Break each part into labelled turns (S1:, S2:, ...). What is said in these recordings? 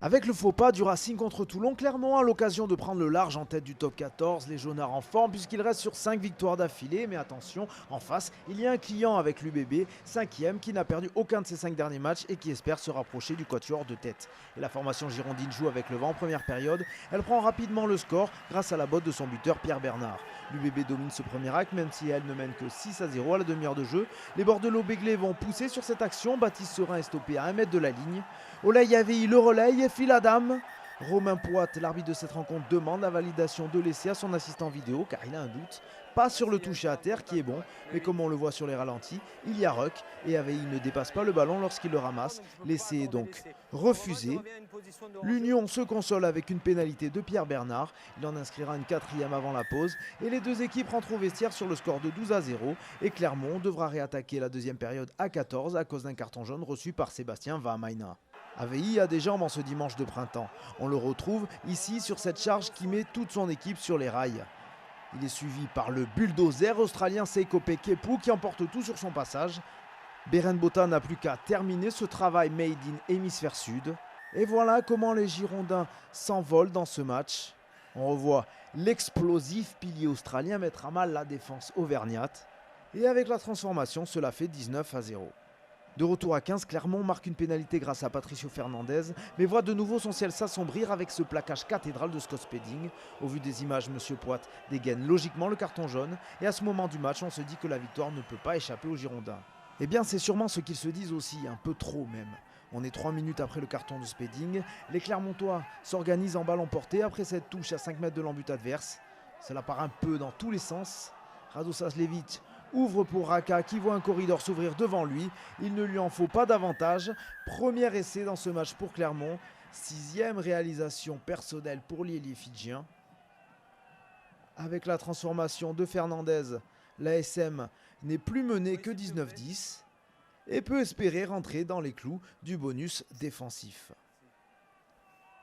S1: Avec le faux pas du Racing contre Toulon, Clermont a l'occasion de prendre le large en tête du top 14, les jaunards en forme puisqu'il reste sur 5 victoires d'affilée, mais attention, en face, il y a un client avec l'UBB, 5e, qui n'a perdu aucun de ses 5 derniers matchs et qui espère se rapprocher du quatuor de tête. Et la formation girondine joue avec le vent en première période, elle prend rapidement le score grâce à la botte de son buteur Pierre Bernard. L'UBB domine ce premier acte même si elle ne mène que 6-0 à la demi-heure de jeu. Les Bordelot-Béglés vont pousser sur cette action, Baptiste Serin est stoppé à 1 mètre de la ligne. Olay Avi le relaye et file la dame. Romain Poit, l'arbitre de cette rencontre, demande la validation de l'essai à son assistant vidéo car il a un doute. Pas sur le toucher à terre qui est bon, mais comme on le voit sur les ralentis, il y a ruck et Avi ne dépasse pas le ballon lorsqu'il le ramasse. L'essai est donc refusé. L'Union se console avec une pénalité de Pierre Bernard. Il en inscrira une 4e avant la pause et les deux équipes rentrent au vestiaire sur le score de 12-0 et Clermont devra réattaquer la deuxième période à 14 à cause d'un carton jaune reçu par Sébastien Vahamaina. AVI a des jambes en ce dimanche de printemps. On le retrouve ici sur cette charge qui met toute son équipe sur les rails. Il est suivi par le bulldozer australien Seikope Kepu qui emporte tout sur son passage. Beren Botha n'a plus qu'à terminer ce travail made in hémisphère sud. Et voilà comment les Girondins s'envolent dans ce match. On revoit l'explosif pilier australien mettre à mal la défense auvergnate. Et avec la transformation, cela fait 19-0. De retour à 15, Clermont marque une pénalité grâce à Patricio Fernandez, mais voit de nouveau son ciel s'assombrir avec ce plaquage cathédral de Scott Spedding. Au vu des images, M. Poit dégaine logiquement le carton jaune, et à ce moment du match, on se dit que la victoire ne peut pas échapper aux Girondins. Eh bien, c'est sûrement ce qu'ils se disent aussi, un peu trop même. On est 3 minutes après le carton de Spedding, les Clermontois s'organisent en ballon porté après cette touche à 5 mètres de l'embut adverse. Cela part un peu dans tous les sens. Radosavljevic ouvre pour Raka qui voit un corridor s'ouvrir devant lui. Il ne lui en faut pas davantage. Premier essai dans ce match pour Clermont. 6e réalisation personnelle pour l'ailier fidjien. Avec la transformation de Fernandez, l'ASM n'est plus menée que 19-10 et peut espérer rentrer dans les clous du bonus défensif.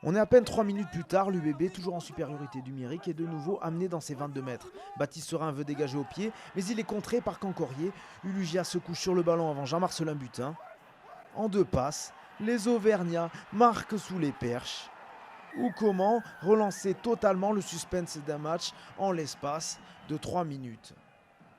S1: On est à peine 3 minutes plus tard, l'UBB, toujours en supériorité numérique, est de nouveau amené dans ses 22 mètres. Baptiste Serin veut dégager au pied, mais il est contré par Cancorier. Ulugia se couche sur le ballon avant Jean-Marcelin Butin. En 2 passes, les Auvergnats marquent sous les perches. Ou comment relancer totalement le suspense d'un match en l'espace de 3 minutes.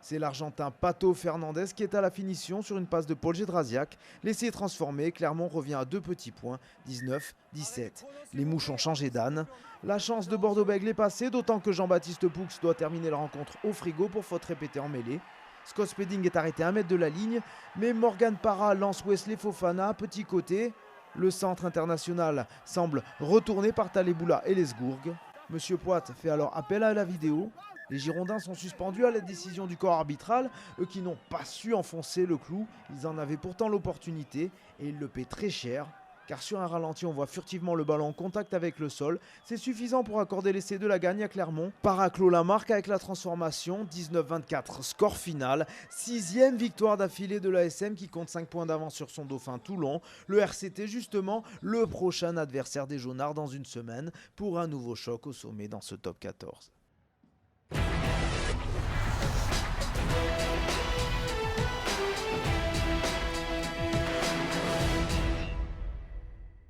S1: C'est l'Argentin Pato Fernandez qui est à la finition sur une passe de Paul Gédrasiak. L'essai est transformé, Clermont revient à 2 petits points, 19-17. Les mouches ont changé d'âne. La chance de Bordeaux-Bègles est passée, d'autant que Jean-Baptiste Poux doit terminer la rencontre au frigo pour faute répétée en mêlée. Scott Spedding est arrêté à 1 mètre de la ligne, mais Morgan Parra lance Wesley Fofana, petit côté. Le centre international semble retourné par Taleboula et Lesgourg. Monsieur Poit fait alors appel à la vidéo. Les Girondins sont suspendus à la décision du corps arbitral, eux qui n'ont pas su enfoncer le clou. Ils en avaient pourtant l'opportunité et ils le paient très cher. Car sur un ralenti, on voit furtivement le ballon en contact avec le sol. C'est suffisant pour accorder l'essai de la gagne à Clermont. Parra clôt la marque avec la transformation. 19-24, score final. 6e victoire d'affilée de l'ASM qui compte 5 points d'avance sur son dauphin Toulon. Le RCT justement, le prochain adversaire des Jaunards dans une semaine pour un nouveau choc au sommet dans ce top 14.